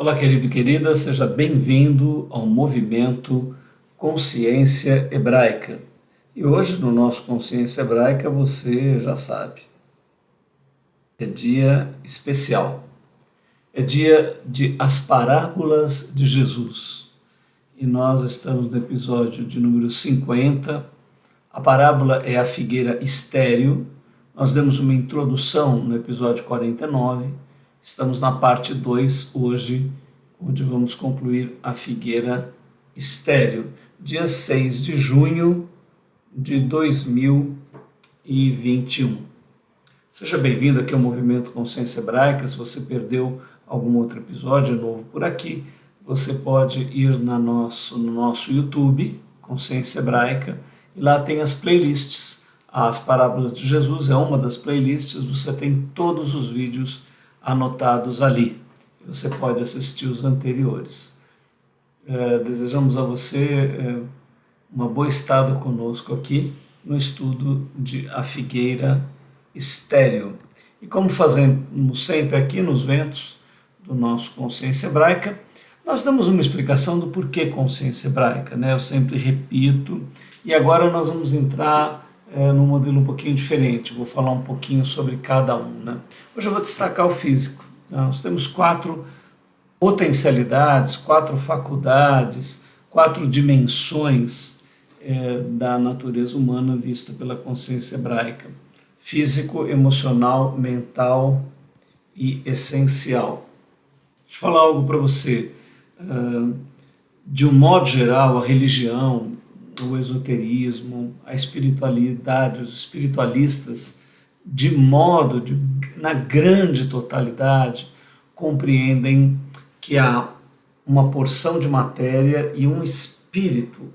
Olá, querido e querida, seja bem-vindo ao movimento Consciência Hebraica. E hoje, no nosso Consciência Hebraica, você já sabe, é dia especial. É dia de As Parábolas de Jesus. E nós estamos no episódio de número 50. A parábola é a figueira estéril. Nós demos uma introdução no episódio 49. Estamos na parte 2 hoje, onde vamos concluir a figueira estéril, dia 6 de junho de 2021. Seja bem-vindo aqui ao Movimento Consciência Hebraica. Se você perdeu algum outro episódio novo por aqui, você pode ir no nosso YouTube, Consciência Hebraica, e lá tem as playlists. As Parábolas de Jesus é uma das playlists, você tem todos os vídeos anotados ali. Você pode assistir os anteriores. Desejamos a você uma boa estada conosco aqui no estudo de A Figueira Estéril. E como fazemos sempre aqui nos ventos do nosso Consciência Hebraica, nós damos uma explicação do porquê Consciência Hebraica, né? Eu sempre repito, e agora nós vamos entrar num modelo um pouquinho diferente. Vou falar um pouquinho sobre cada um, né? Hoje eu vou destacar o físico. Nós temos 4 potencialidades, 4 faculdades, 4 dimensões da natureza humana vista pela consciência hebraica: físico, emocional, mental e essencial. Deixa eu falar algo para você. De um modo geral, a religião, o esoterismo, a espiritualidade, os espiritualistas, na grande totalidade, compreendem que há uma porção de matéria e um espírito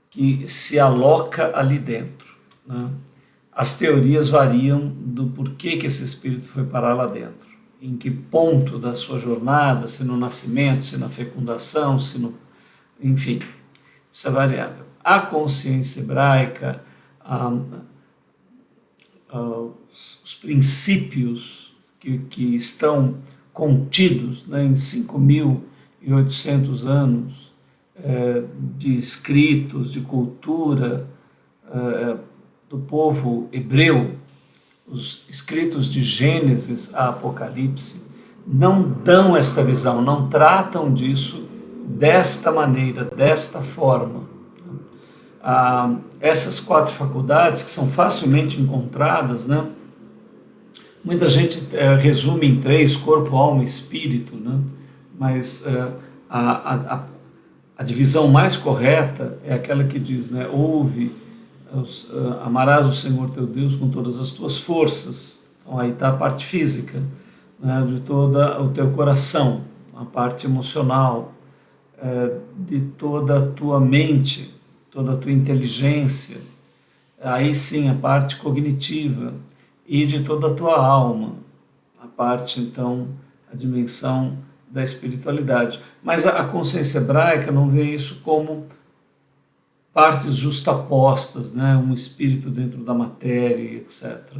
que se aloca ali dentro, né? As teorias variam do porquê que esse espírito foi parar lá dentro, em que ponto da sua jornada, se no nascimento, se na fecundação, enfim, isso é variável. A consciência hebraica, os princípios que estão contidos, né, em 5.800 anos de escritos, de cultura do povo hebreu, os escritos de Gênesis a Apocalipse, não dão esta visão, não tratam disso desta maneira, desta forma. Essas 4 faculdades, que são facilmente encontradas, né? Muita gente resume em 3, corpo, alma e espírito, né? Mas a divisão mais correta é aquela que diz, né? Amarás o Senhor teu Deus com todas as tuas forças. Então aí está a parte física, né? De todo o teu coração, a parte emocional, de toda a tua mente, toda a tua inteligência, aí sim a parte cognitiva, e de toda a tua alma, a parte, então, a dimensão da espiritualidade. Mas a consciência hebraica não vê isso como partes justapostas, né? Um espírito dentro da matéria, etc.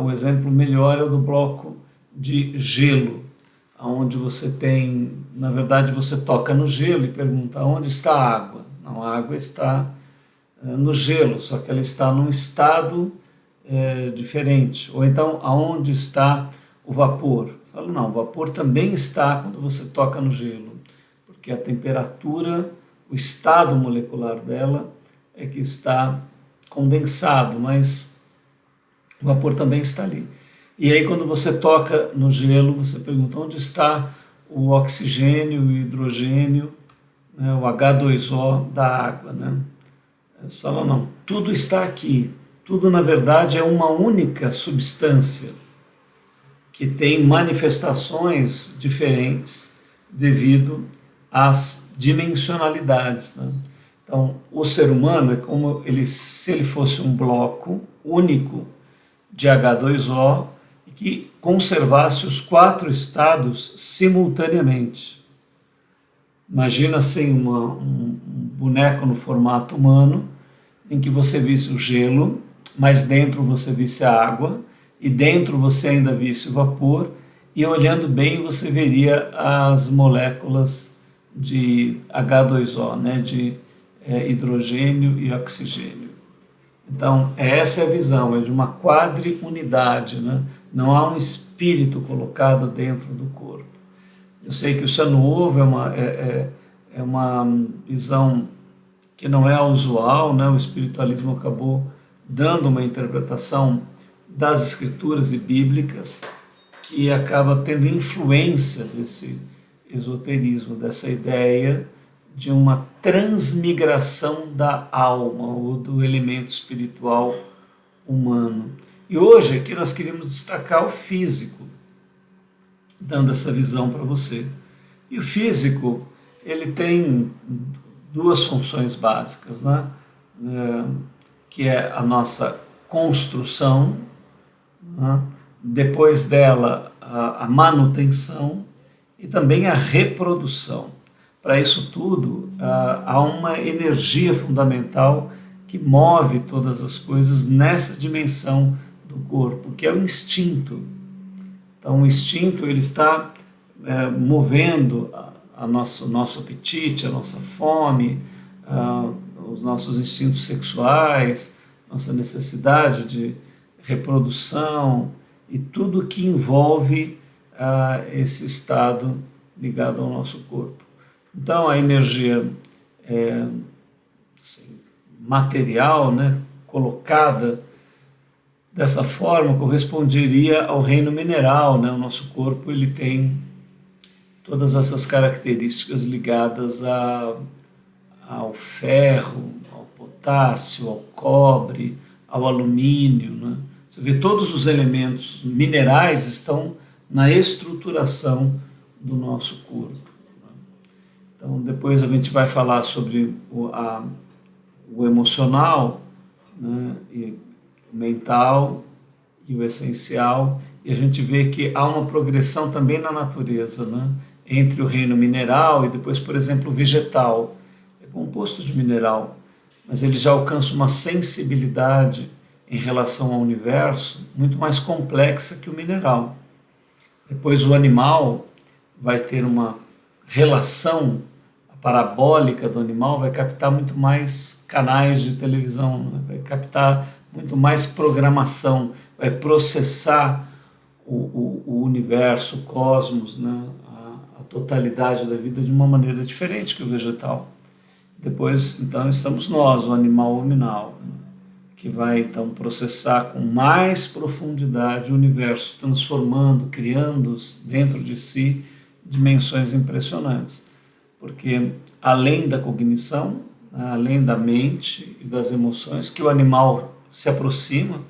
O exemplo melhor é o do bloco de gelo, onde você tem, na verdade, você toca no gelo e pergunta: onde está a água? Não, a água está no gelo, só que ela está num estado diferente. Ou então, aonde está o vapor? Falo, não, o vapor também está quando você toca no gelo, porque a temperatura, o estado molecular dela é que está condensado, mas o vapor também está ali. E aí, quando você toca no gelo, você pergunta: onde está o oxigênio, o hidrogênio, né, o H2O da água, né? Eles falam, não, tudo está aqui. Tudo, na verdade, é uma única substância que tem manifestações diferentes devido às dimensionalidades, né? Então, o ser humano é como se ele fosse um bloco único de H2O e que conservasse os 4 estados simultaneamente. Imagina assim um boneco no formato humano, em que você visse o gelo, mas dentro você visse a água, e dentro você ainda visse o vapor, e olhando bem você veria as moléculas de H2O, né, de hidrogênio e oxigênio. Então, essa é a visão, é de uma quadriunidade, né? Não há um espírito colocado dentro do corpo. Eu sei que isso é novo, é uma visão que não é a usual, né? O espiritualismo acabou dando uma interpretação das escrituras e bíblicas que acaba tendo influência desse esoterismo, dessa ideia de uma transmigração da alma ou do elemento espiritual humano. E hoje aqui nós queremos destacar o físico, dando essa visão para você. E o físico, ele tem duas funções básicas, né? Que é a nossa construção, né? Depois dela a manutenção e também a reprodução. Para isso tudo, há uma energia fundamental que move todas as coisas nessa dimensão do corpo, que é o instinto. Então, o instinto ele está movendo nosso apetite, a nossa fome, os nossos instintos sexuais, nossa necessidade de reprodução e tudo que envolve esse estado ligado ao nosso corpo. Então, a energia assim, material, né, colocada dessa forma, corresponderia ao reino mineral, né? O nosso corpo ele tem todas essas características ligadas ao ferro, ao potássio, ao cobre, ao alumínio, né? Você vê, todos os elementos minerais estão na estruturação do nosso corpo. Então, depois a gente vai falar sobre o emocional, né, e o mental e o essencial, e a gente vê que há uma progressão também na natureza, né, entre o reino mineral e depois, por exemplo, o vegetal. É composto de mineral, mas ele já alcança uma sensibilidade em relação ao universo muito mais complexa que o mineral. Depois o animal vai ter uma relação parabólica do animal, vai captar muito mais canais de televisão, né? Vai captar muito mais programação, vai processar o universo, o cosmos, né? A totalidade da vida de uma maneira diferente que o vegetal. Depois, então, estamos nós, o animal luminal, né? Que vai então processar com mais profundidade o universo, transformando, criando dentro de si dimensões impressionantes. Porque além da cognição, além da mente e das emoções, que o animal se aproxima,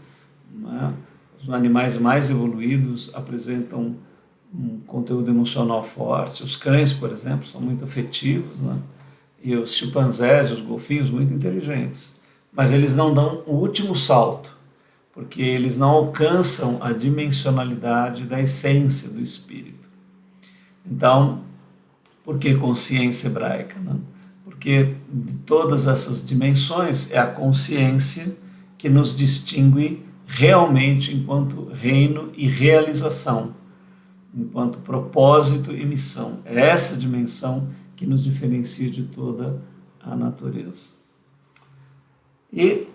né? Os animais mais evoluídos apresentam um conteúdo emocional forte. Os cães, por exemplo, são muito afetivos, né? E os chimpanzés, os golfinhos, muito inteligentes. Mas eles não dão o último salto, porque eles não alcançam a dimensionalidade da essência do espírito. Então, por que consciência hebraica, né? Porque de todas essas dimensões é a consciência que nos distingue realmente enquanto reino e realização, enquanto propósito e missão. É essa dimensão que nos diferencia de toda a natureza. E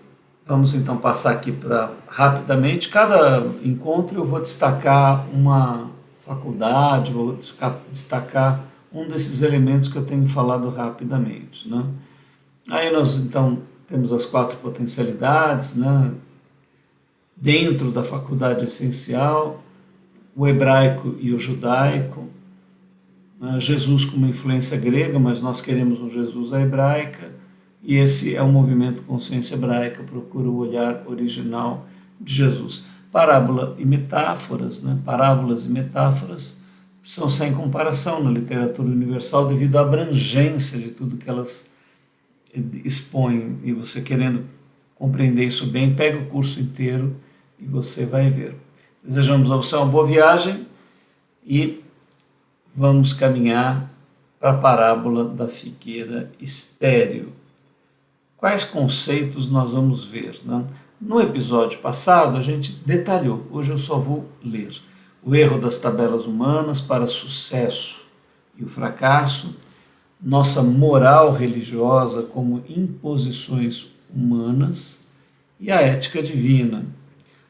vamos então passar aqui para rapidamente, cada encontro eu vou destacar uma faculdade, vou destacar um desses elementos que eu tenho falado rapidamente, né? Aí nós então temos as 4 potencialidades, né? Dentro da faculdade essencial, o hebraico e o judaico, Jesus com uma influência grega, mas nós queremos um Jesus à hebraica, e esse é o movimento Consciência Hebraica, procura o olhar original de Jesus. Parábola e metáforas, né? Parábolas e metáforas são sem comparação na literatura universal devido à abrangência de tudo que elas expõem. E você querendo compreender isso bem, pega o curso inteiro e você vai ver. Desejamos a você uma boa viagem e vamos caminhar para a parábola da figueira estéril. Quais conceitos nós vamos ver, né? No episódio passado a gente detalhou, hoje eu só vou ler. o erro das tabelas humanas para sucesso e o fracasso, nossa moral religiosa como imposições humanas e a ética divina,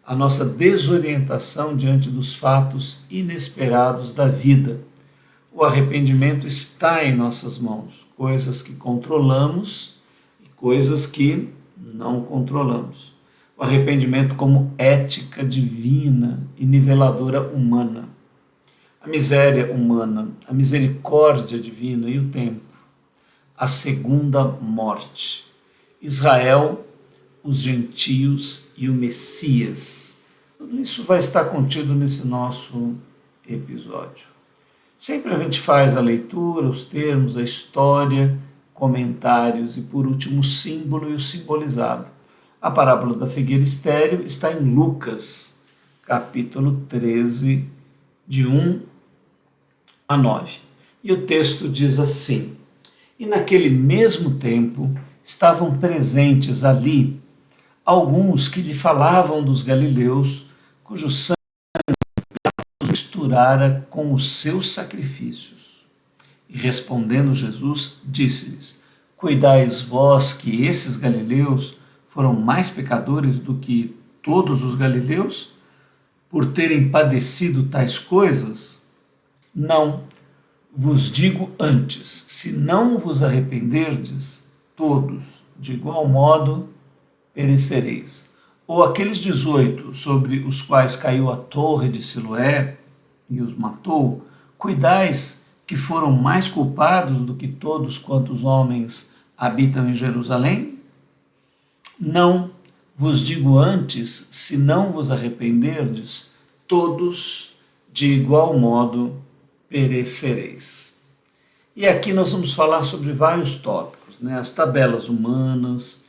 a nossa desorientação diante dos fatos inesperados da vida. O arrependimento está em nossas mãos, coisas que controlamos e coisas que não controlamos. O arrependimento como ética divina e niveladora humana. A miséria humana, a misericórdia divina e o tempo. A segunda morte. Israel, os gentios e o Messias. Tudo isso vai estar contido nesse nosso episódio. Sempre a gente faz a leitura, os termos, a história, comentários e, por último, o símbolo e o simbolizado. A parábola da figueira estéril está em Lucas, capítulo 13, de 1 a 9. E o texto diz assim: E naquele mesmo tempo estavam presentes ali alguns que lhe falavam dos galileus, cujo sangue misturara com os seus sacrifícios. E respondendo Jesus, disse-lhes: Cuidais vós que esses galileus foram mais pecadores do que todos os galileus, por terem padecido tais coisas? Não, vos digo antes, se não vos arrependerdes, todos, de igual modo, perecereis. Ou aqueles 18 sobre os quais caiu a torre de Siloé e os matou, cuidais que foram mais culpados do que todos quantos homens habitam em Jerusalém? Não, vos digo antes, se não vos arrependerdes, todos de igual modo perecereis. E aqui nós vamos falar sobre vários tópicos, né? As tabelas humanas,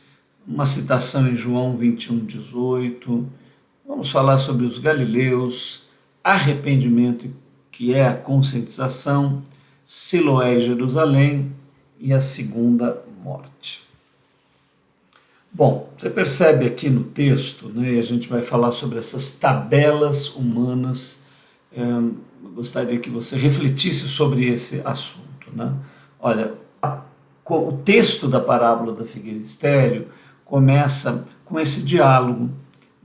uma citação em João 21:18, vamos falar sobre os galileus, arrependimento, que é a conscientização, Siloé e Jerusalém e a segunda morte. Bom, você percebe aqui no texto, né, a gente vai falar sobre essas tabelas humanas. Eu gostaria que você refletisse sobre esse assunto, né? Olha, o texto da parábola da figueira estéril começa com esse diálogo.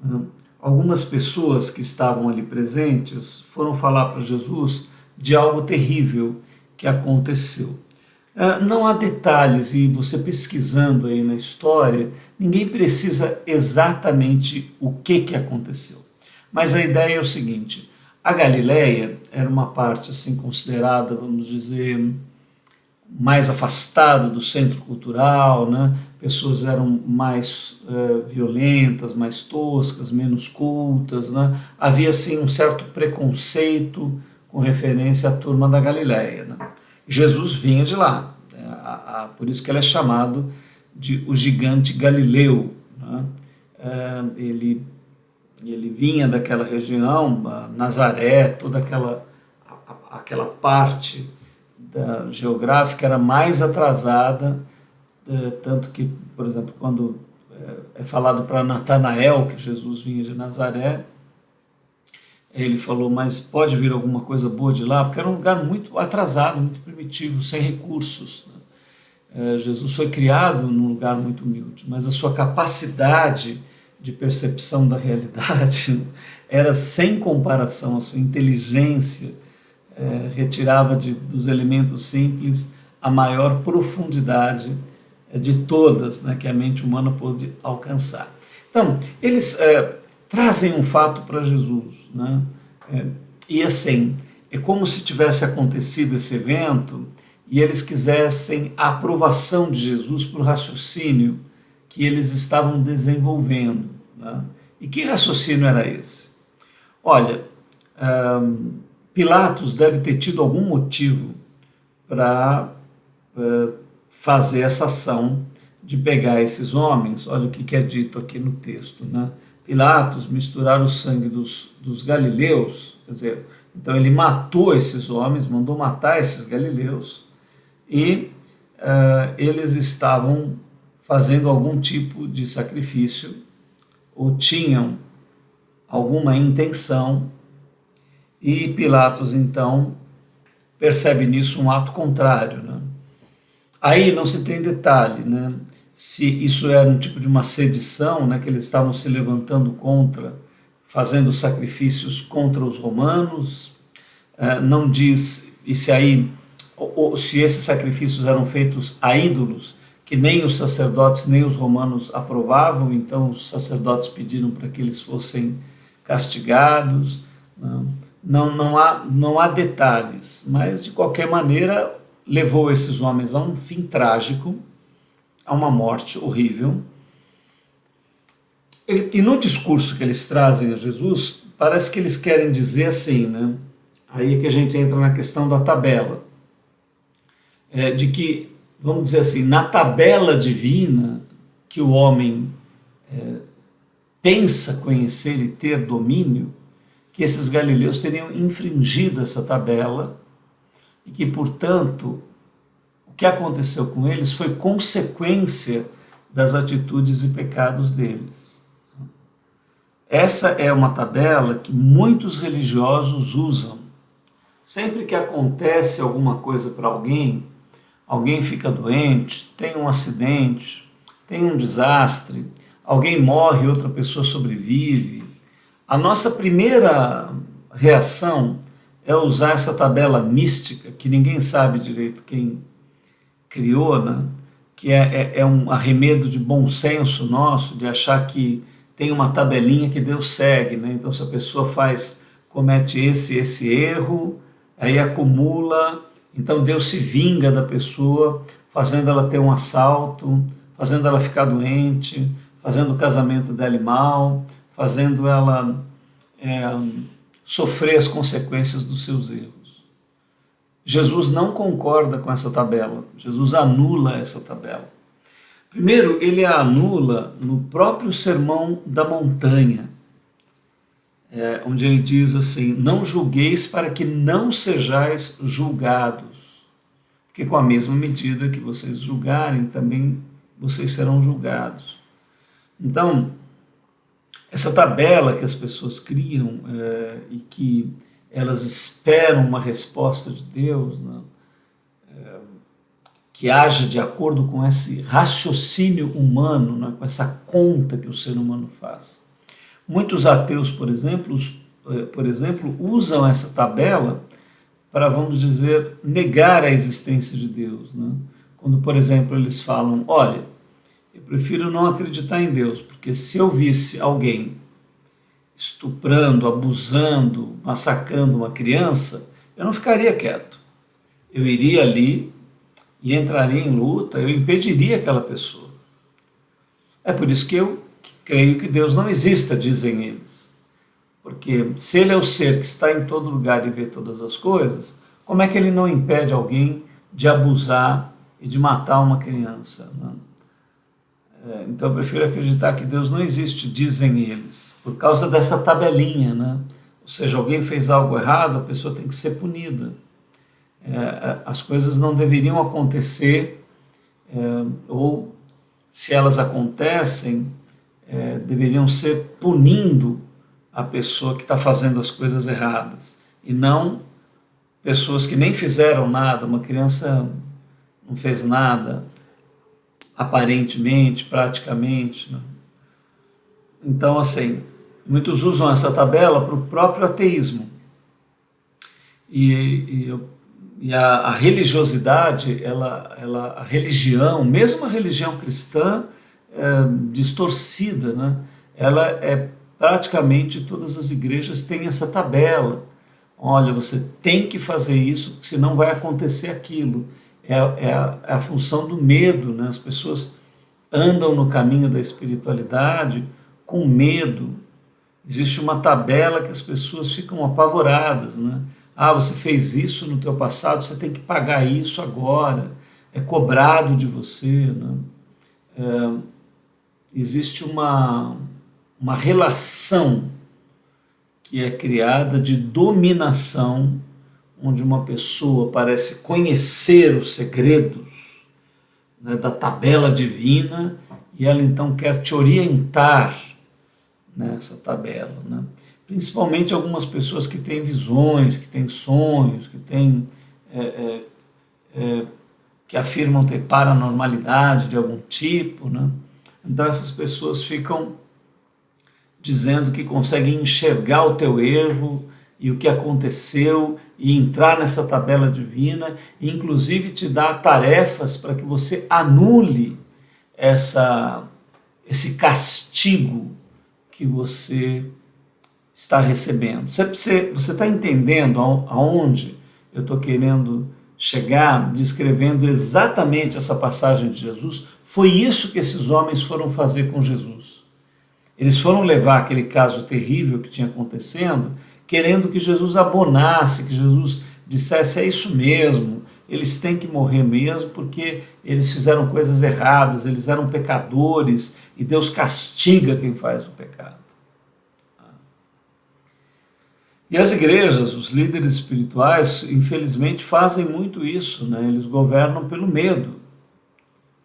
Né? Algumas pessoas que estavam ali presentes foram falar para Jesus de algo terrível que aconteceu. Não há detalhes, e você pesquisando aí na história, ninguém precisa exatamente o que aconteceu. Mas a ideia é o seguinte: a Galileia era uma parte assim considerada, vamos dizer, mais afastada do centro cultural, né? Pessoas eram mais violentas, mais toscas, menos cultas, né? Havia assim um certo preconceito com referência à turma da Galileia, né? Jesus vinha de lá, por isso que ele é chamado de o gigante Galileu, né? Ele vinha daquela região, Nazaré, toda aquela parte geográfica era mais atrasada, tanto que, por exemplo, quando é falado para Natanael que Jesus vinha de Nazaré, ele falou, mas pode vir alguma coisa boa de lá? Porque era um lugar muito atrasado, muito primitivo, sem recursos, né? Jesus foi criado num lugar muito humilde, mas a sua capacidade de percepção da realidade era sem comparação, a sua inteligência retirava dos elementos simples a maior profundidade de todas, né, que a mente humana pôde alcançar. Então, eles trazem um fato para Jesus, né? E assim, é como se tivesse acontecido esse evento e eles quisessem a aprovação de Jesus para o raciocínio que eles estavam desenvolvendo, né? E que raciocínio era esse? Olha, Pilatos deve ter tido algum motivo para fazer essa ação de pegar esses homens. Olha o que é dito aqui no texto, né? Pilatos misturar o sangue dos galileus, quer dizer, então ele matou esses homens, mandou matar esses galileus, e eles estavam fazendo algum tipo de sacrifício, ou tinham alguma intenção, e Pilatos então percebe nisso um ato contrário, né? Aí não se tem detalhe, né, se isso era um tipo de uma sedição, né, que eles estavam se levantando contra, fazendo sacrifícios contra os romanos. Não diz, e se aí, ou se esses sacrifícios eram feitos a ídolos, que nem os sacerdotes nem os romanos aprovavam, então os sacerdotes pediram para que eles fossem castigados. Não há detalhes, mas de qualquer maneira levou esses homens a um fim trágico, a uma morte horrível. E no discurso que eles trazem a Jesus, parece que eles querem dizer assim, né? Aí é que a gente entra na questão da tabela, de que, vamos dizer assim, na tabela divina que o homem pensa conhecer e ter domínio, que esses galileus teriam infringido essa tabela e que, portanto, o que aconteceu com eles foi consequência das atitudes e pecados deles. Essa é uma tabela que muitos religiosos usam. Sempre que acontece alguma coisa para alguém, alguém fica doente, tem um acidente, tem um desastre, alguém morre, outra pessoa sobrevive, a nossa primeira reação é usar essa tabela mística, que ninguém sabe direito quem criou, né? Que é um arremedo de bom senso nosso, de achar que tem uma tabelinha que Deus segue, né? Então, se a pessoa comete esse erro, aí acumula, então Deus se vinga da pessoa, fazendo ela ter um assalto, fazendo ela ficar doente, fazendo o casamento dela ir mal, fazendo ela sofrer as consequências dos seus erros. Jesus não concorda com essa tabela, Jesus anula essa tabela. Primeiro, ele a anula no próprio Sermão da Montanha, onde ele diz assim: não julgueis para que não sejais julgados, porque com a mesma medida que vocês julgarem, também vocês serão julgados. Então, essa tabela que as pessoas criam e que elas esperam uma resposta de Deus, né, que haja de acordo com esse raciocínio humano, né, com essa conta que o ser humano faz. Muitos ateus, por exemplo, usam essa tabela para, vamos dizer, negar a existência de Deus, né? Quando, por exemplo, eles falam: olha, eu prefiro não acreditar em Deus, porque se eu visse alguém estuprando, abusando, massacrando uma criança, eu não ficaria quieto. Eu iria ali e entraria em luta, eu impediria aquela pessoa. É por isso que eu creio que Deus não exista, dizem eles. Porque se ele é o ser que está em todo lugar e vê todas as coisas, como é que ele não impede alguém de abusar e de matar uma criança, né? Então eu prefiro acreditar que Deus não existe, dizem eles, por causa dessa tabelinha, né? Ou seja, alguém fez algo errado, a pessoa tem que ser punida. As coisas não deveriam acontecer, ou se elas acontecem, deveriam ser punindo a pessoa que está fazendo as coisas erradas, e não pessoas que nem fizeram nada. Uma criança não fez nada, aparentemente, praticamente, né? Então, assim, muitos usam essa tabela para o próprio ateísmo. E a religiosidade, a religião, mesmo a religião cristã distorcida, né? Ela praticamente todas as igrejas têm essa tabela. Olha, você tem que fazer isso, porque senão vai acontecer aquilo. É a função do medo, né? As pessoas andam no caminho da espiritualidade com medo. Existe uma tabela que as pessoas ficam apavoradas, né? Ah, você fez isso no teu passado, você tem que pagar isso agora, é cobrado de você, né? Existe uma relação que é criada de dominação, onde uma pessoa parece conhecer os segredos, né, da tabela divina, e ela então quer te orientar nessa tabela, né? principalmente algumas pessoas que têm visões, que têm sonhos, que têm, que afirmam ter paranormalidade de algum tipo, né? Então essas pessoas ficam dizendo que conseguem enxergar o teu erro e o que aconteceu e entrar nessa tabela divina, e inclusive te dar tarefas para que você anule esse castigo que você está recebendo. Você está entendendo aonde eu estou querendo chegar, descrevendo exatamente essa passagem de Jesus? Foi isso que esses homens foram fazer com Jesus. Eles foram levar aquele caso terrível que tinha acontecendo, querendo que Jesus abonasse, que Jesus dissesse: é isso mesmo, eles têm que morrer mesmo porque eles fizeram coisas erradas, eles eram pecadores e Deus castiga quem faz o pecado. E as igrejas, os líderes espirituais, infelizmente fazem muito isso, né? Eles governam pelo medo.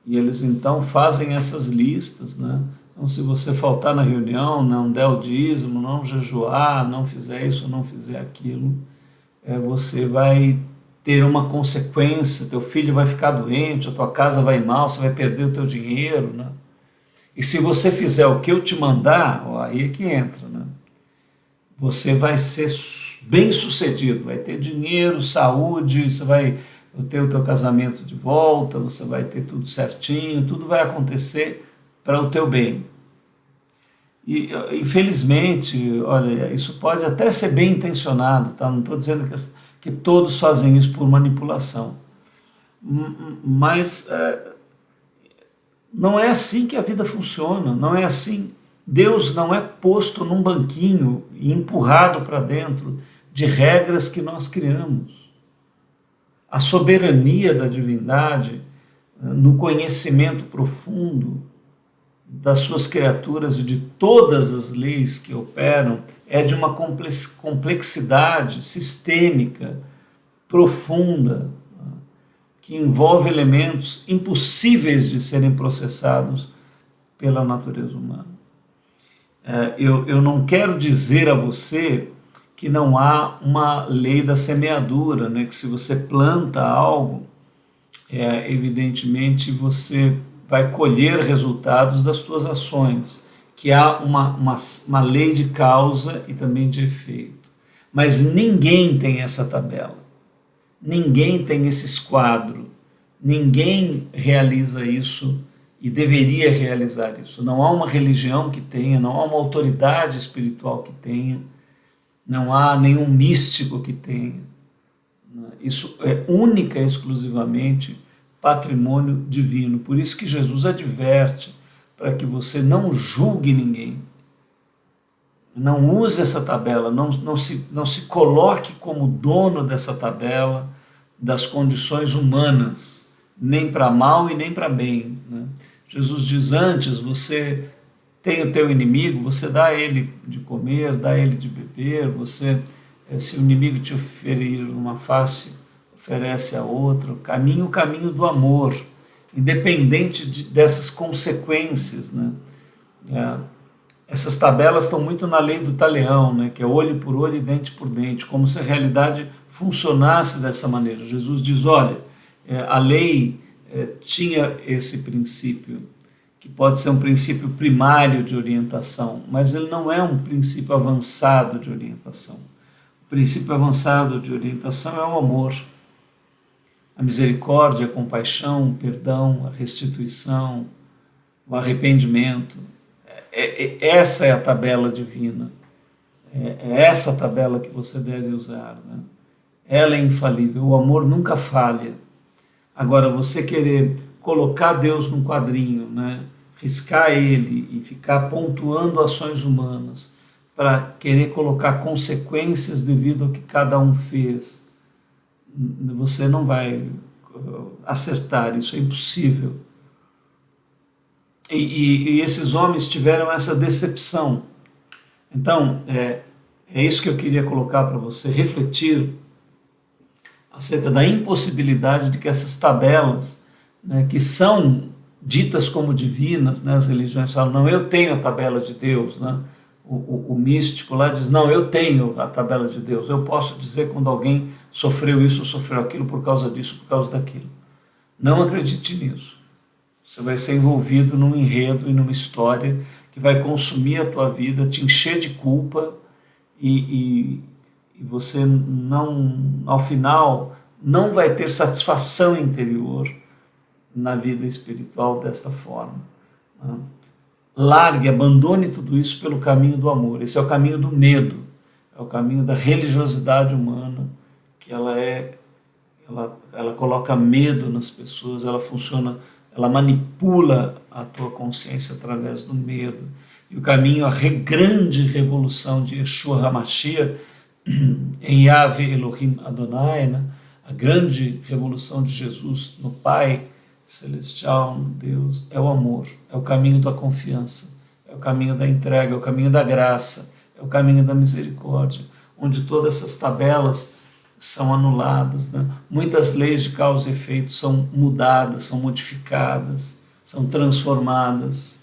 E eles então fazem essas listas, né? Então, se você faltar na reunião, não der o dízimo, não jejuar, não fizer isso, não fizer aquilo, você vai ter uma consequência, teu filho vai ficar doente, a tua casa vai mal, você vai perder o teu dinheiro, né? E se você fizer o que eu te mandar, aí é que entra, né? Você vai ser bem sucedido, vai ter dinheiro, saúde, você vai ter o teu casamento de volta, você vai ter tudo certinho, tudo vai acontecer para o teu bem. E, infelizmente, olha, isso pode até ser bem intencionado, tá? Não estou dizendo que todos fazem isso por manipulação, mas não é assim que a vida funciona, não é assim. Deus não é posto num banquinho e empurrado para dentro de regras que nós criamos. A soberania da divindade, no conhecimento profundo das suas criaturas e de todas as leis que operam, é de uma complexidade sistêmica, profunda, que envolve elementos impossíveis de serem processados pela natureza humana. Eu não quero dizer a você que não há uma lei da semeadura, né? Que se você planta algo, evidentemente você vai colher resultados das suas ações, que há uma lei de causa e também de efeito. Mas ninguém tem essa tabela, ninguém tem esse esquadro, ninguém realiza isso e deveria realizar isso. Não há uma religião que tenha, não há uma autoridade espiritual que tenha, não há nenhum místico que tenha. Isso é única e exclusivamente patrimônio divino. Por isso que Jesus adverte para que você não julgue ninguém. Não use essa tabela, não se coloque como dono dessa tabela das condições humanas, nem para mal e nem para bem, né? Jesus diz: antes você tem o teu inimigo, você dá a ele de comer, dá a ele de beber, você, se o inimigo te oferir uma face, oferece a outra, o caminho do amor, independente dessas consequências, né? Essas tabelas estão muito na lei do talião, né? Que é olho por olho e dente por dente, como se a realidade funcionasse dessa maneira. Jesus diz: olha, a lei tinha esse princípio, que pode ser um princípio primário de orientação, mas ele não é um princípio avançado de orientação. O princípio avançado de orientação é o amor, a misericórdia, a compaixão, o perdão, a restituição, o arrependimento. Essa é a tabela divina, é essa tabela que você deve usar, né? Ela é infalível, o amor nunca falha. Agora, você querer colocar Deus num quadrinho, né? Riscar ele e ficar pontuando ações humanas para querer colocar consequências devido ao que cada um fez, você não vai acertar, isso é impossível. E esses homens tiveram essa decepção. Então, é isso que eu queria colocar para você, refletir acerca da impossibilidade de que essas tabelas, né, que são ditas como divinas, né, as religiões falam: não, eu tenho a tabela de Deus, né? o místico lá diz, não, eu tenho a tabela de Deus, eu posso dizer quando alguém sofreu isso ou sofreu aquilo por causa disso, por causa daquilo. Não acredite nisso. Você vai ser envolvido num enredo e numa história que vai consumir a tua vida, te encher de culpa e você não, ao final, não vai ter satisfação interior na vida espiritual desta forma. Largue, abandone tudo isso pelo caminho do amor. Esse é o caminho do medo, é o caminho da religiosidade humana, que ela coloca medo nas pessoas, ela funciona, ela manipula a tua consciência através do medo. E o caminho, a grande revolução de Yeshua HaMashiach, em Yahvé Elohim Adonai, né? A grande revolução de Jesus no Pai Celestial, no Deus, é o amor, é o caminho da confiança, é o caminho da entrega, é o caminho da graça, é o caminho da misericórdia, onde todas essas tabelas são anuladas, né? Muitas leis de causa e efeito são mudadas, são modificadas, são transformadas,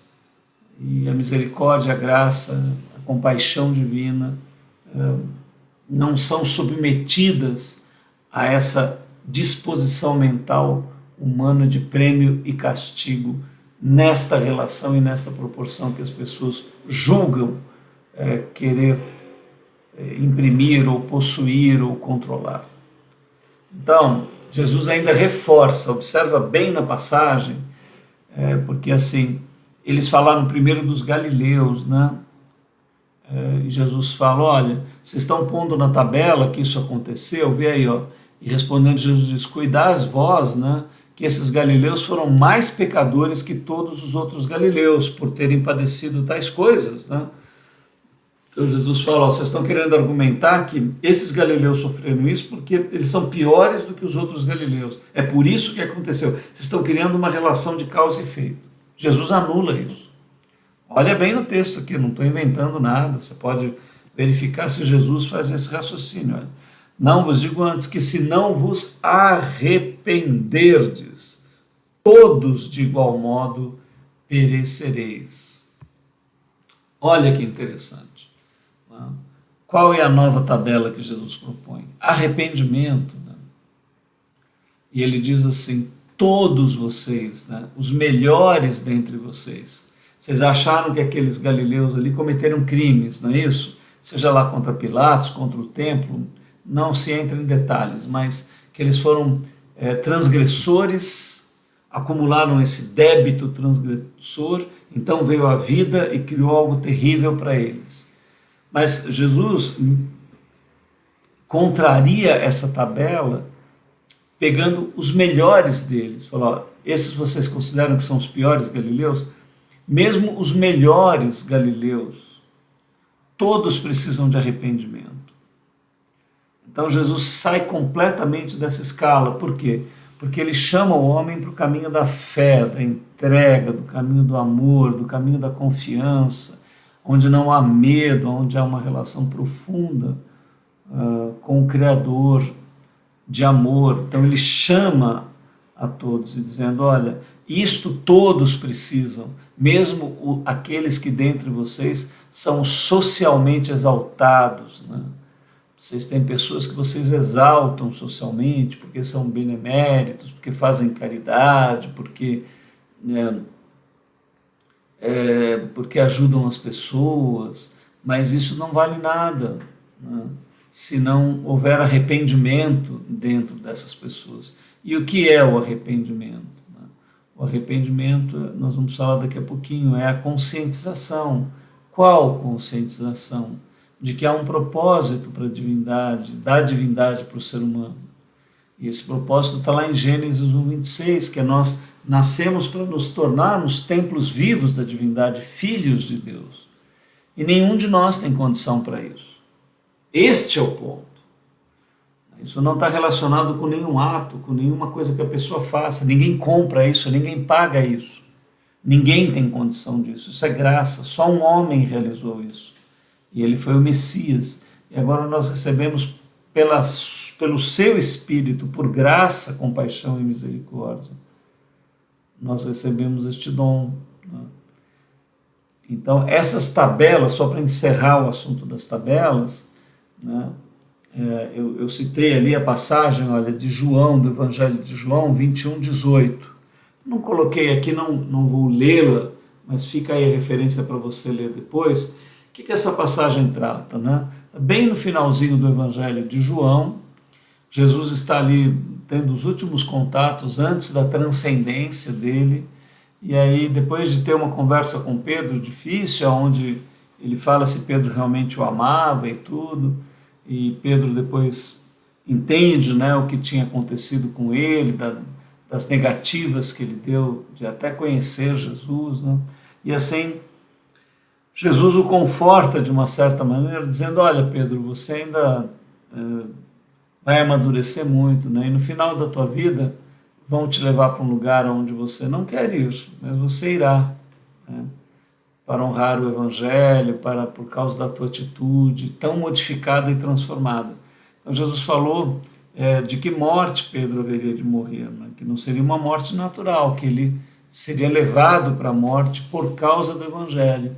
e a misericórdia, a graça, a compaixão divina não são submetidas a essa disposição mental humana de prêmio e castigo nesta relação e nesta proporção que as pessoas julgam querer imprimir ou possuir ou controlar. Então, Jesus ainda reforça, observa bem na passagem, porque assim, eles falaram primeiro dos galileus, né? E Jesus fala, olha, vocês estão pondo na tabela que isso aconteceu, vê aí, ó. E respondendo Jesus diz, cuidais vós, né, que esses galileus foram mais pecadores que todos os outros galileus, por terem padecido tais coisas, né? Então Jesus fala, ó, vocês estão querendo argumentar que esses galileus sofreram isso porque eles são piores do que os outros galileus. É por isso que aconteceu. Vocês estão criando uma relação de causa e efeito. Jesus anula isso. Olha bem no texto aqui, não estou inventando nada, você pode verificar se Jesus faz esse raciocínio. Olha. Não vos digo antes que se não vos arrependerdes, todos de igual modo perecereis. Olha que interessante. Qual é a nova tabela que Jesus propõe? Arrependimento. Né? E ele diz assim, todos vocês, né, os melhores dentre vocês, vocês acharam que aqueles galileus ali cometeram crimes, não é isso? Seja lá contra Pilatos, contra o templo, não se entra em detalhes, mas que eles foram transgressores, acumularam esse débito transgressor, então veio a vida e criou algo terrível para eles. Mas Jesus contraria essa tabela pegando os melhores deles. Falou, ó, esses vocês consideram que são os piores galileus? Mesmo os melhores galileus, todos precisam de arrependimento. Então Jesus sai completamente dessa escala. Por quê? Porque ele chama o homem para o caminho da fé, da entrega, do caminho do amor, do caminho da confiança, onde não há medo, onde há uma relação profunda com o Criador, de amor. Então ele chama a todos e dizendo, olha, isto todos precisam, mesmo aqueles que dentre vocês são socialmente exaltados, né? Vocês têm pessoas que vocês exaltam socialmente porque são beneméritos, porque fazem caridade, porque ajudam as pessoas, mas isso não vale nada, né, se não houver arrependimento dentro dessas pessoas. E o que é o arrependimento? Né? O arrependimento, nós vamos falar daqui a pouquinho, é a conscientização. Qual conscientização? De que há um propósito para a divindade, da divindade para o ser humano. E esse propósito está lá em Gênesis 1:26, que é nós nascemos para nos tornarmos templos vivos da divindade, filhos de Deus. E nenhum de nós tem condição para isso. Este é o ponto. Isso não está relacionado com nenhum ato, com nenhuma coisa que a pessoa faça. Ninguém compra isso, ninguém paga isso. Ninguém tem condição disso. Isso é graça. Só um homem realizou isso. E ele foi o Messias. E agora nós recebemos pelo seu Espírito, por graça, compaixão e misericórdia. Nós recebemos este dom. Né? Então, essas tabelas, só para encerrar o assunto das tabelas, né, eu citei ali a passagem, olha, de João, do Evangelho de João 21:18. Não coloquei aqui, não vou lê-la, mas fica aí a referência para você ler depois. O que essa passagem trata, né? Bem no finalzinho do Evangelho de João, Jesus está ali tendo os últimos contatos antes da transcendência dele, e aí depois de ter uma conversa com Pedro difícil, onde ele fala se Pedro realmente o amava e tudo, e Pedro depois entende, né, o que tinha acontecido com ele, das negativas que ele deu de até conhecer Jesus, né? E assim Jesus o conforta de uma certa maneira, dizendo: olha, Pedro, você ainda vai amadurecer muito, né? E no final da tua vida vão te levar para um lugar onde você não quer ir, mas você irá, né? Para honrar o Evangelho, por causa da tua atitude tão modificada e transformada. Então Jesus falou de que morte Pedro haveria de morrer, né? Que não seria uma morte natural, que ele seria levado para a morte por causa do Evangelho,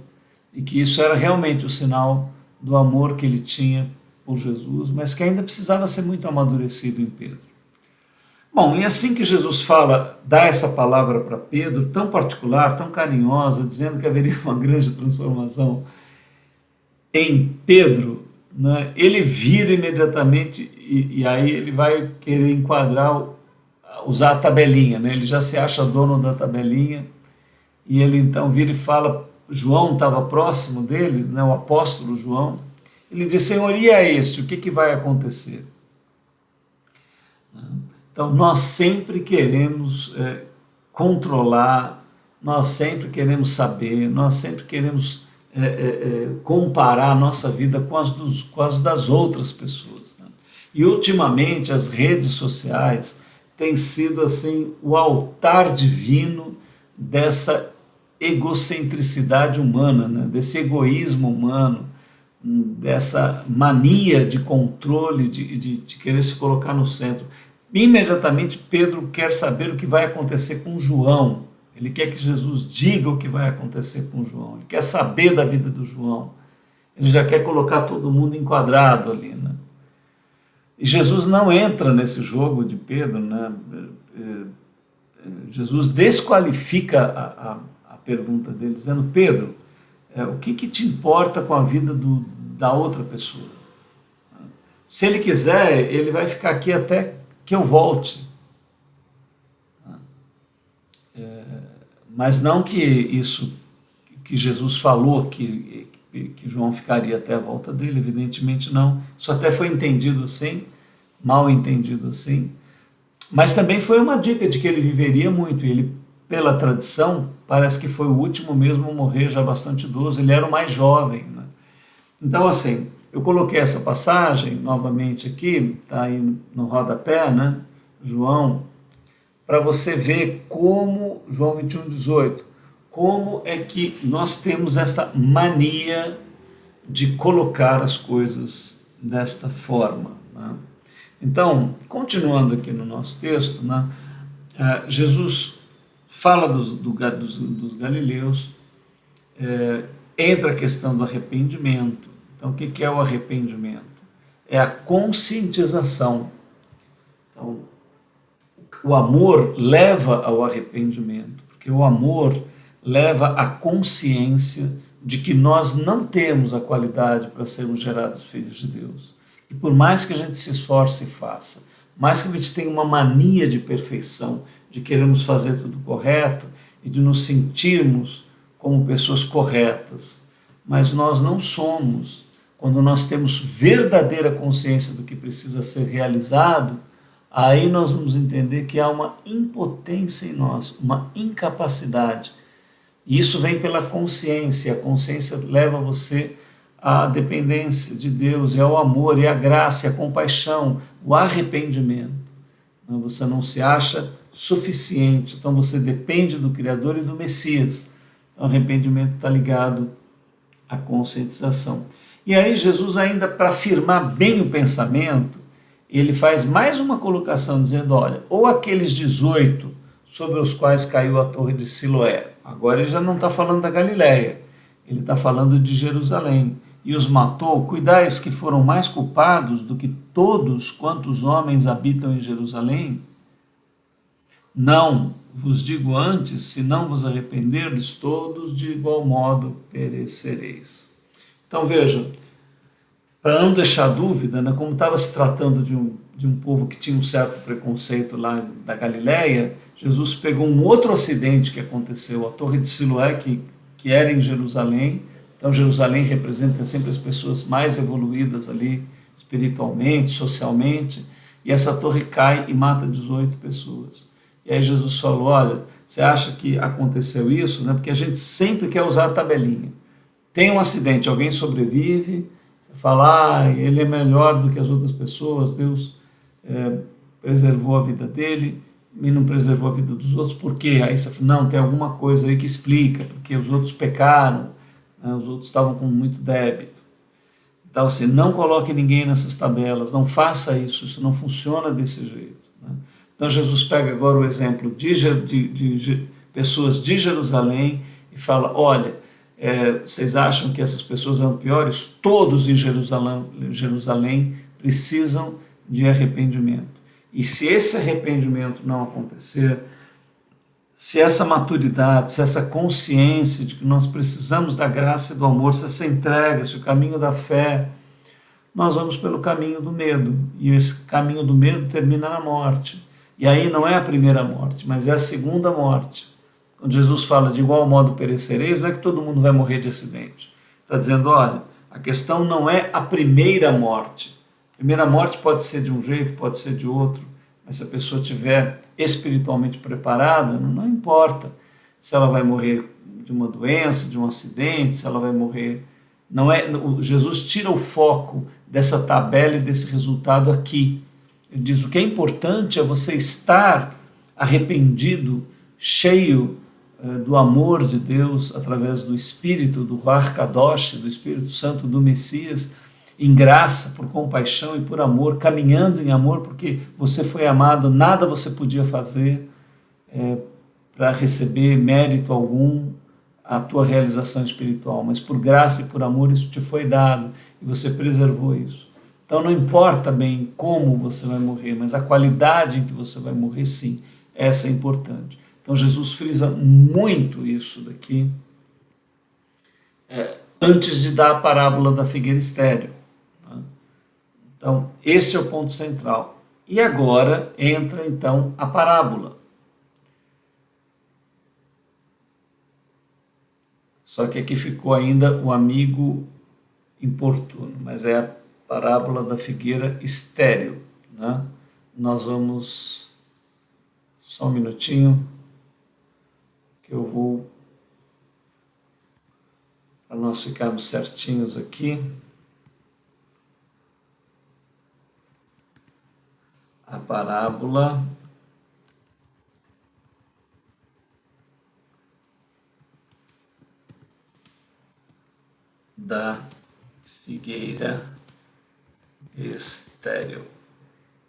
e que isso era realmente o sinal do amor que ele tinha por Jesus, mas que ainda precisava ser muito amadurecido em Pedro. Bom, e assim que Jesus dá essa palavra para Pedro, tão particular, tão carinhosa, dizendo que haveria uma grande transformação em Pedro, né, ele vira imediatamente e aí ele vai querer usar a tabelinha, né, ele já se acha dono da tabelinha, e ele então vira e fala, João estava próximo deles, né, o apóstolo João, ele diz: Senhor, e a este, o que vai acontecer? Então, nós sempre queremos controlar, nós sempre queremos saber, nós sempre queremos comparar a nossa vida com as das outras pessoas, né? E, ultimamente, as redes sociais têm sido assim o altar divino dessa egocentricidade humana, né? Desse egoísmo humano, dessa mania de controle, de querer se colocar no centro. Imediatamente Pedro quer saber o que vai acontecer com João. Ele quer que Jesus diga o que vai acontecer com João. Ele quer saber da vida do João. Ele já quer colocar todo mundo enquadrado ali, né? E Jesus não entra nesse jogo de Pedro, né? Jesus desqualifica a pergunta dele, dizendo: Pedro, o que te importa com a vida da outra pessoa? Se ele quiser, ele vai ficar aqui até que eu volte. Mas não que isso que Jesus falou, que João ficaria até a volta dele, evidentemente não. Isso até foi entendido assim, mal entendido assim. Mas também foi uma dica de que ele viveria muito, e ele, pela tradição, parece que foi o último mesmo a morrer, já bastante idoso, ele era o mais jovem, né? Então, assim, eu coloquei essa passagem novamente aqui, está aí no rodapé, né? João, para você ver como, João 21:18, como é que nós temos essa mania de colocar as coisas desta forma, né? Então, continuando aqui no nosso texto, né? Jesus fala dos galileus, entra a questão do arrependimento. Então, o que é o arrependimento? É a conscientização. Então, o amor leva ao arrependimento, porque o amor leva à consciência de que nós não temos a qualidade para sermos gerados filhos de Deus. E por mais que a gente se esforce e faça, mais que a gente tenha uma mania de perfeição, de queremos fazer tudo correto e de nos sentirmos como pessoas corretas, mas nós não somos. Quando nós temos verdadeira consciência do que precisa ser realizado, aí nós vamos entender que há uma impotência em nós, uma incapacidade. E isso vem pela consciência. A consciência leva você à dependência de Deus, e ao amor, e à graça, e à compaixão, o arrependimento. Você não se acha suficiente, então você depende do Criador e do Messias. Então, o arrependimento está ligado à conscientização. E aí Jesus, ainda para afirmar bem o pensamento, ele faz mais uma colocação dizendo: olha, ou aqueles 18 sobre os quais caiu a torre de Siloé. Agora ele já não está falando da Galileia, ele está falando de Jerusalém. E os matou, cuidais que foram mais culpados do que todos quantos homens habitam em Jerusalém? Não, vos digo antes, se não vos arrependerdes, todos de igual modo perecereis. Então vejam, para não deixar dúvida, né, como estava se tratando de um povo que tinha um certo preconceito lá da Galileia, Jesus pegou um outro acidente que aconteceu, a Torre de Siloé, que era em Jerusalém. Então Jerusalém representa sempre as pessoas mais evoluídas ali, espiritualmente, socialmente, e essa torre cai e mata 18 pessoas. E aí Jesus falou, olha, você acha que aconteceu isso? Né? Porque a gente sempre quer usar a tabelinha. Tem um acidente, alguém sobrevive, você fala, ele é melhor do que as outras pessoas, Deus preservou a vida dele e não preservou a vida dos outros, por quê? Aí você fala, não, tem alguma coisa aí que explica, porque os outros pecaram, né? Os outros estavam com muito débito. Então, assim, não coloque ninguém nessas tabelas, não faça isso não funciona desse jeito. Né? Então, Jesus pega agora o exemplo de pessoas de Jerusalém e fala, olha, vocês acham que essas pessoas eram piores? Todos em Jerusalém precisam de arrependimento. E se esse arrependimento não acontecer, se essa maturidade, se essa consciência de que nós precisamos da graça e do amor, se essa entrega, se o caminho da fé, nós vamos pelo caminho do medo. E esse caminho do medo termina na morte. E aí não é a primeira morte, mas é a segunda morte. Quando Jesus fala de igual modo perecereis, não é que todo mundo vai morrer de acidente. Está dizendo, olha, a questão não é a primeira morte. A primeira morte pode ser de um jeito, pode ser de outro, mas se a pessoa estiver espiritualmente preparada, não importa se ela vai morrer de uma doença, de um acidente, se ela vai morrer. Não é, Jesus tira o foco dessa tabela e desse resultado aqui. Ele diz, o que é importante é você estar arrependido, cheio do amor de Deus, através do Espírito, do Ruach Kadosh, do Espírito Santo, do Messias, em graça, por compaixão e por amor, caminhando em amor, porque você foi amado, nada você podia fazer para receber mérito algum, a tua realização espiritual, mas por graça e por amor isso te foi dado e você preservou isso. Então não importa bem como você vai morrer, mas a qualidade em que você vai morrer, sim, essa é importante. Então Jesus frisa muito isso daqui antes de dar a parábola da figueira estéril. Então, este é o ponto central. E agora entra, então, a parábola. Só que aqui ficou ainda o amigo importuno, mas é a parábola da figueira estéril. Né? Nós vamos... Só um minutinho, que eu vou... Para nós ficarmos certinhos aqui... A parábola da figueira estéril.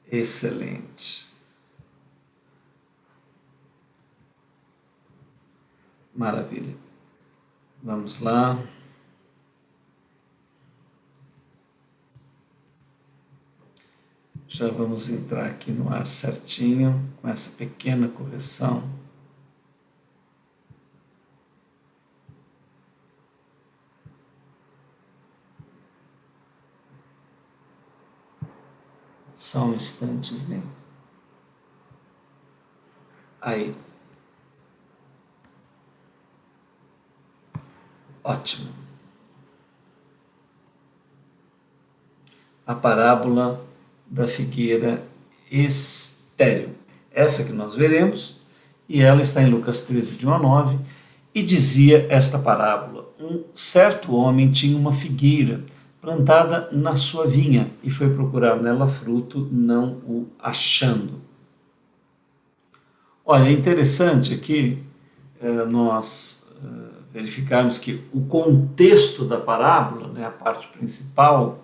Excelente. Maravilha. Vamos lá. Já vamos entrar aqui no ar certinho, com essa pequena correção. Só um instantezinho. Aí. Ótimo. A parábola da figueira estéril. Essa que nós veremos, e ela está em Lucas 13, de 1 a 9, e dizia esta parábola: um certo homem tinha uma figueira plantada na sua vinha e foi procurar nela fruto, não o achando. Olha, é interessante aqui nós verificarmos que o contexto da parábola, né, a parte principal,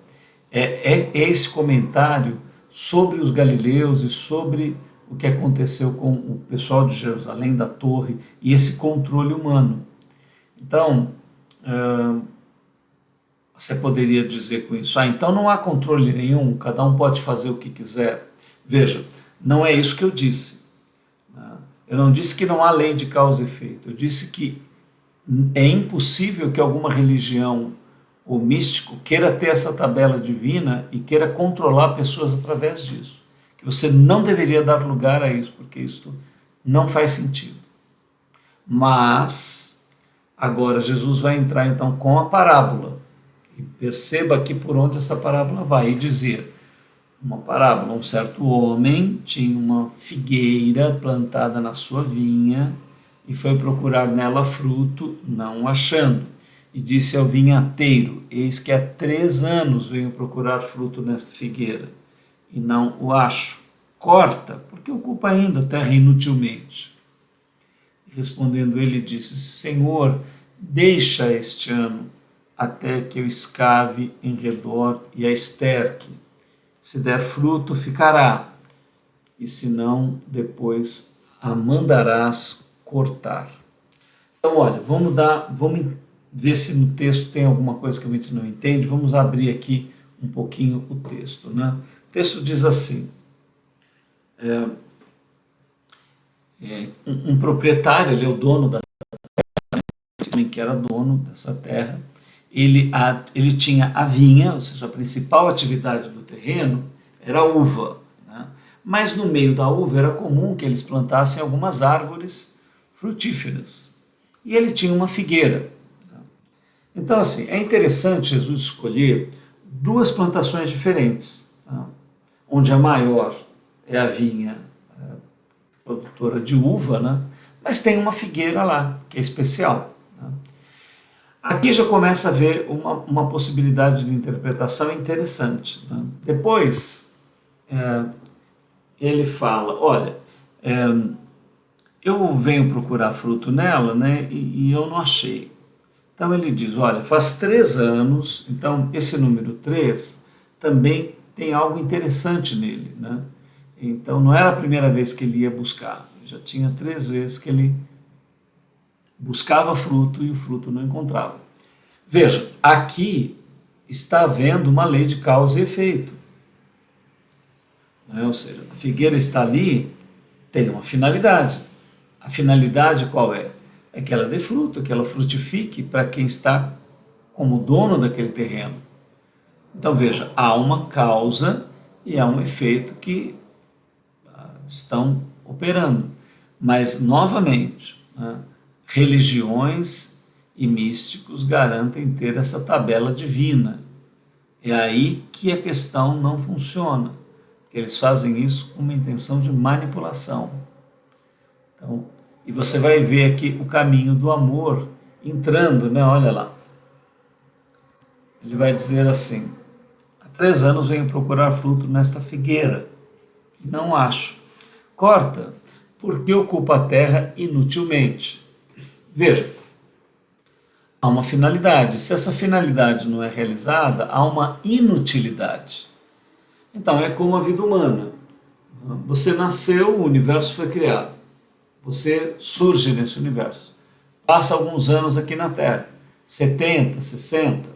é esse comentário sobre os galileus e sobre o que aconteceu com o pessoal de Jerusalém, da torre, e esse controle humano. Então, Você poderia dizer com isso, então não há controle nenhum, cada um pode fazer o que quiser. Veja, não é isso que eu disse. Eu não disse que não há lei de causa e efeito, eu disse que é impossível que alguma religião ou místico queira ter essa tabela divina e queira controlar pessoas através disso. Que você não deveria dar lugar a isso, porque isso não faz sentido. Mas agora Jesus vai entrar então com a parábola. E perceba aqui por onde essa parábola vai e dizer: uma parábola, um certo homem tinha uma figueira plantada na sua vinha e foi procurar nela fruto, não achando. E disse ao vinhateiro: eis que há 3 anos venho procurar fruto nesta figueira e não o acho. Corta, porque ocupa ainda a terra inutilmente. Respondendo ele, disse: Senhor, deixa este ano até que eu escave em redor e a esterque. Se der fruto, ficará, e se não, depois a mandarás cortar. Então, olha, vamos ver se no texto tem alguma coisa que a gente não entende. Vamos abrir aqui um pouquinho o texto, né? O texto diz assim: um proprietário, ele é o dono da terra, que era dono dessa terra, ele tinha a vinha, ou seja, a principal atividade do terreno era a uva, né? Mas no meio da uva era comum que eles plantassem algumas árvores frutíferas. E ele tinha uma figueira. Então, assim, é interessante Jesus escolher duas plantações diferentes, tá? Onde a maior é a vinha produtora de uva, né? Mas tem uma figueira lá, que é especial. Né? Aqui já começa a haver uma possibilidade de interpretação interessante. Né? Depois, ele fala, olha, eu venho procurar fruto nela, né, e eu não achei. Então ele diz, olha, faz 3 anos, então esse número 3 também tem algo interessante nele, né? Então não era a primeira vez que ele ia buscar, já tinha 3 vezes que ele buscava fruto e o fruto não encontrava. Veja, aqui está havendo uma lei de causa e efeito. Né? Ou seja, a figueira está ali, tem uma finalidade. A finalidade qual é? É que ela dê fruto, que ela frutifique para quem está como dono daquele terreno. Então veja, há uma causa e há um efeito que estão operando. Mas, novamente, né, religiões e místicos garantem ter essa tabela divina. É aí que a questão não funciona. Eles fazem isso com uma intenção de manipulação. Então, e você vai ver aqui o caminho do amor entrando, né? Olha lá. Ele vai dizer assim: há 3 anos venho procurar fruto nesta figueira e não acho. Corta, porque ocupa a terra inutilmente. Veja, há uma finalidade. Se essa finalidade não é realizada, há uma inutilidade. Então, é como a vida humana. Você nasceu, o universo foi criado. Você surge nesse universo. Passa alguns anos aqui na Terra. 70, 60,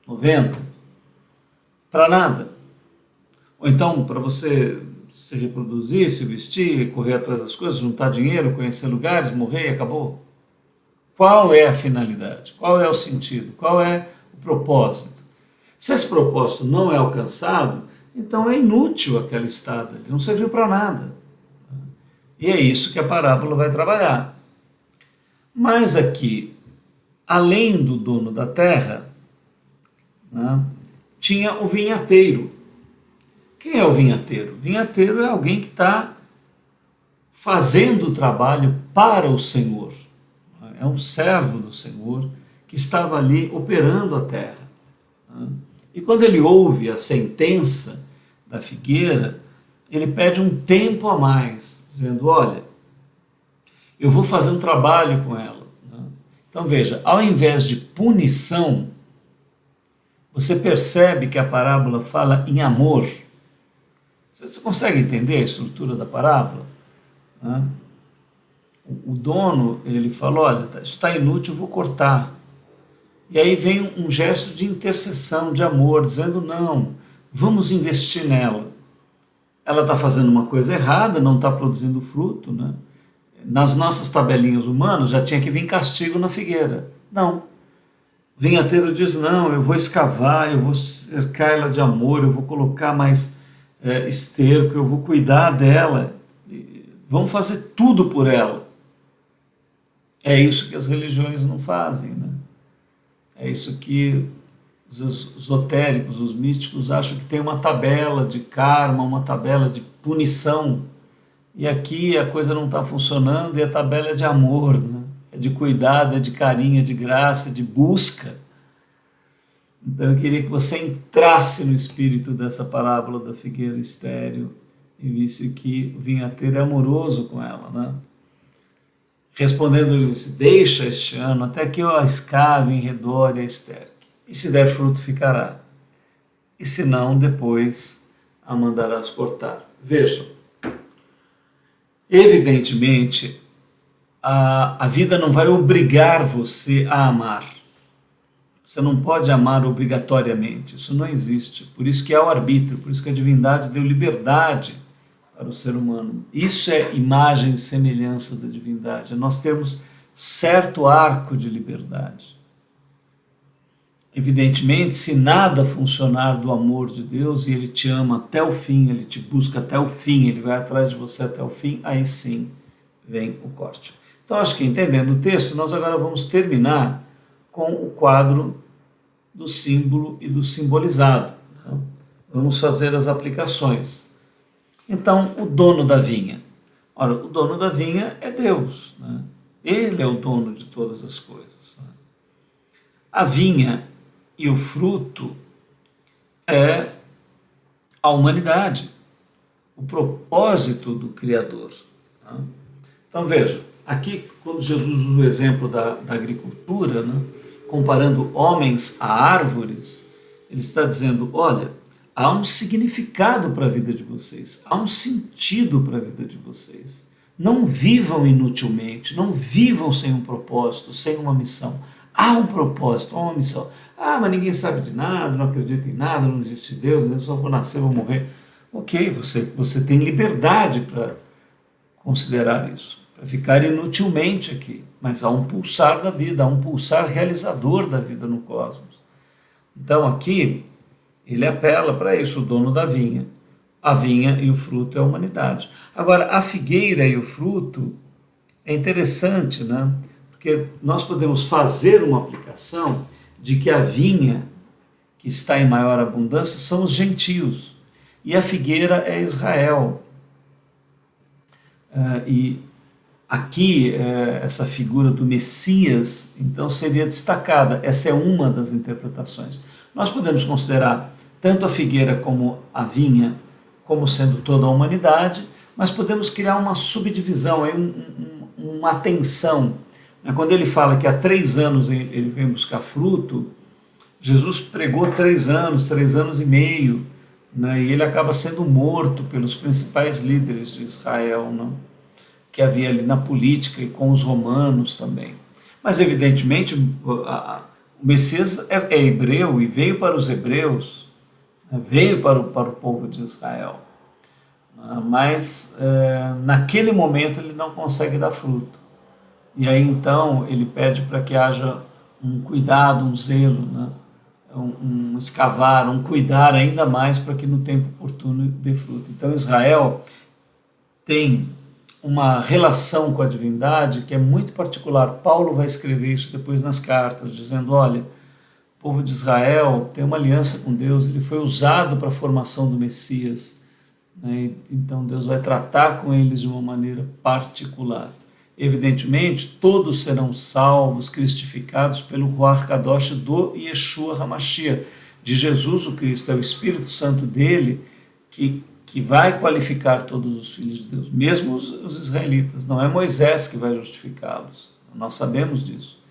90. Para nada. Ou então, para você se reproduzir, se vestir, correr atrás das coisas, juntar dinheiro, conhecer lugares, morrer e acabou. Qual é a finalidade? Qual é o sentido? Qual é o propósito? Se esse propósito não é alcançado, então é inútil aquela estada, ele não serviu para nada. E é isso que a parábola vai trabalhar. Mas aqui, além do dono da terra, né, tinha o vinhateiro. Quem é o vinhateiro? O vinhateiro é alguém que está fazendo o trabalho para o Senhor. É um servo do Senhor que estava ali operando a terra. E quando ele ouve a sentença da figueira, ele pede um tempo a mais, dizendo, olha, eu vou fazer um trabalho com ela. Então veja, ao invés de punição, você percebe que a parábola fala em amor. Você consegue entender a estrutura da parábola? O dono, ele fala, olha, isso está inútil, eu vou cortar. E aí vem um gesto de intercessão, de amor, dizendo não, vamos investir nela. Ela está fazendo uma coisa errada, não está produzindo fruto, né? Nas nossas tabelinhas humanas já tinha que vir castigo na figueira. Não. Vinhateiro diz, não, eu vou escavar, eu vou cercar ela de amor, eu vou colocar mais esterco, eu vou cuidar dela, vamos fazer tudo por ela. É isso que as religiões não fazem, né? É isso que os esotéricos, os místicos acham que tem uma tabela de karma, uma tabela de punição, e aqui a coisa não está funcionando e a tabela é de amor, né? É de cuidado, é de carinho, é de graça, é de busca. Então eu queria que você entrasse no espírito dessa parábola da figueira estéril e visse que o vinhateiro é amoroso com ela, né? Respondendo, ele disse, deixa este ano até que eu a escave em redor e a esterque. E se der fruto, ficará. E se não, depois a mandarás cortar. Vejam, evidentemente, a vida não vai obrigar você a amar. Você não pode amar obrigatoriamente, isso não existe. Por isso que é o arbítrio, por isso que a divindade deu liberdade para o ser humano. Isso é imagem e semelhança da divindade, é nós termos certo arco de liberdade. Evidentemente, se nada funcionar do amor de Deus e Ele te ama até o fim, Ele te busca até o fim, Ele vai atrás de você até o fim, aí sim vem o corte. Então, acho que entendendo o texto, nós agora vamos terminar com o quadro do símbolo e do simbolizado. Né? Vamos fazer as aplicações. Então, o dono da vinha. Ora, o dono da vinha é Deus. Né? Ele é o dono de todas as coisas. Né? A vinha e o fruto é a humanidade, o propósito do Criador. Né? Então, veja, aqui, quando Jesus usa o exemplo da agricultura, né? Comparando homens a árvores, ele está dizendo, olha, há um significado para a vida de vocês, há um sentido para a vida de vocês. Não vivam inutilmente, não vivam sem um propósito, sem uma missão. Há um propósito, há uma missão. Ah, mas ninguém sabe de nada, não acredita em nada, não existe Deus, eu só vou nascer, vou morrer. Ok, você tem liberdade para considerar isso, para ficar inutilmente aqui. Mas há um pulsar da vida, há um pulsar realizador da vida no cosmos. Então aqui ele apela para isso, o dono da vinha. A vinha e o fruto é a humanidade. Agora, a figueira e o fruto é interessante, né? Porque nós podemos fazer uma aplicação de que a vinha, que está em maior abundância, são os gentios, e a figueira é Israel. E aqui, essa figura do Messias, então, seria destacada. Essa é uma das interpretações. Nós podemos considerar tanto a figueira como a vinha como sendo toda a humanidade, mas podemos criar uma subdivisão, uma tensão. Quando ele fala que há 3 anos ele vem buscar fruto, Jesus pregou 3 anos e meio, né, e ele acaba sendo morto pelos principais líderes de Israel, né, que havia ali na política e com os romanos também. Mas, evidentemente, o Messias é hebreu e veio para os hebreus, veio para o povo de Israel. Mas, naquele momento, ele não consegue dar fruto. E aí, então, ele pede para que haja um cuidado, um zelo, né? um escavar, um cuidar ainda mais para que no tempo oportuno dê fruto. Então, Israel tem uma relação com a divindade que é muito particular. Paulo vai escrever isso depois nas cartas, dizendo, olha, o povo de Israel tem uma aliança com Deus, ele foi usado para a formação do Messias, né? Então Deus vai tratar com eles de uma maneira particular. Evidentemente, todos serão salvos, cristificados pelo Ruach Kadosh do Yeshua HaMashiach, de Jesus o Cristo, é o Espírito Santo dele que vai qualificar todos os filhos de Deus, mesmo os israelitas. Não é Moisés que vai justificá-los, nós sabemos disso.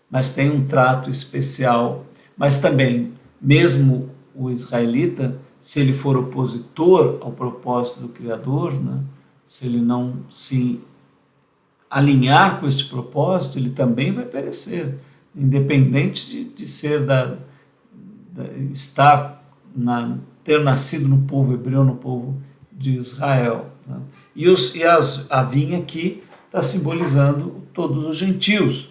Mas tem um trato especial. Mas também, mesmo o israelita, se ele for opositor ao propósito do Criador, né, se ele não se alinhar com este propósito, ele também vai perecer. independente de ser ter nascido no povo hebreu, no povo de Israel. Né? A vinha aqui está simbolizando todos os gentios.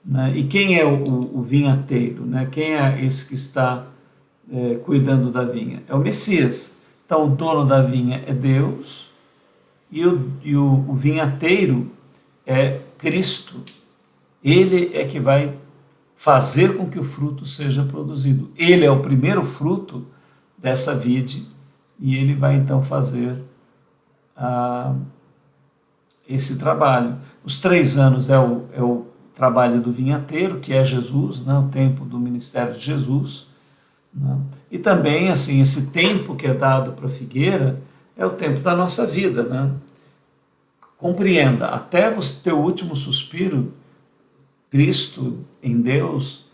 Né? E quem é o vinhateiro? Né? Quem é esse que está cuidando da vinha? É o Messias. Então, o dono da vinha é Deus e o vinhateiro é Cristo. Ele é que vai fazer com que o fruto seja produzido. Ele é o primeiro fruto dessa vide e ele vai então fazer esse trabalho. Os 3 anos é o trabalho do vinhateiro, que é Jesus, né, o tempo do ministério de Jesus. Né? E também, assim, esse tempo que é dado para a figueira é o tempo da nossa vida. Né? Compreenda, até o teu último suspiro, Cristo em Deus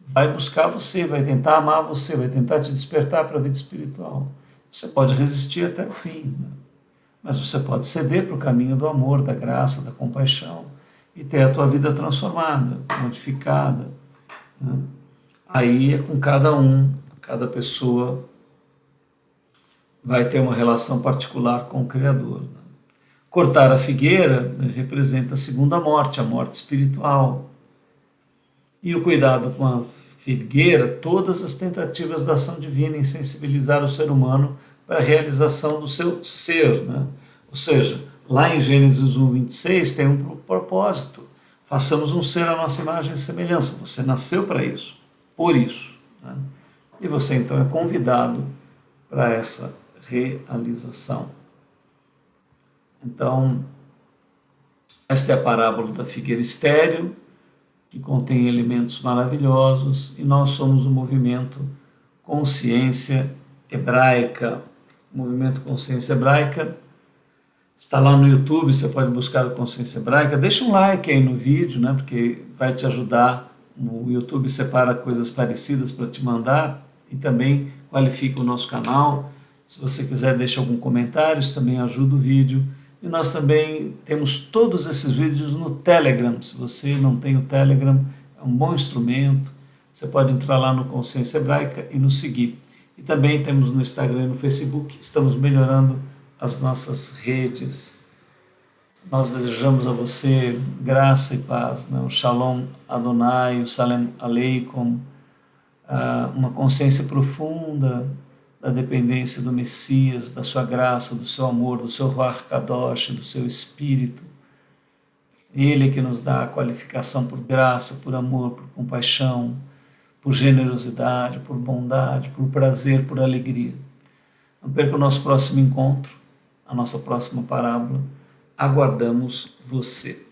vai buscar você, vai tentar amar você, vai tentar te despertar para a vida espiritual. Você pode resistir até o fim, né? Mas você pode ceder para o caminho do amor, da graça, da compaixão e ter a tua vida transformada, modificada. Né? Aí é com cada pessoa vai ter uma relação particular com o Criador. Né? Cortar a figueira representa a segunda morte, a morte espiritual. E o cuidado com a figueira, todas as tentativas da ação divina em sensibilizar o ser humano para a realização do seu ser. Né? Ou seja, lá em Gênesis 1:26 tem um propósito. Façamos um ser à nossa imagem e semelhança. Você nasceu para isso, por isso. Né? E você então é convidado para essa realização. Então, esta é a parábola da figueira estéril, que contém elementos maravilhosos, e nós somos o movimento Consciência Hebraica. O movimento Consciência Hebraica está lá no YouTube, você pode buscar o Consciência Hebraica. Deixa um like aí no vídeo, né, porque vai te ajudar. O YouTube separa coisas parecidas para te mandar e também qualifica o nosso canal. Se você quiser, deixa algum comentário, isso também ajuda o vídeo. E nós também temos todos esses vídeos no Telegram. Se você não tem o Telegram, é um bom instrumento. Você pode entrar lá no Consciência Hebraica e nos seguir. E também temos no Instagram e no Facebook. Estamos melhorando as nossas redes. Nós desejamos a você graça e paz, né? O Shalom Adonai, o Salem Aleikum, uma consciência profunda da dependência do Messias, da sua graça, do seu amor, do seu Ruach Kadosh, do seu Espírito. Ele que nos dá a qualificação por graça, por amor, por compaixão, por generosidade, por bondade, por prazer, por alegria. Não perca o nosso próximo encontro, a nossa próxima parábola. Aguardamos você.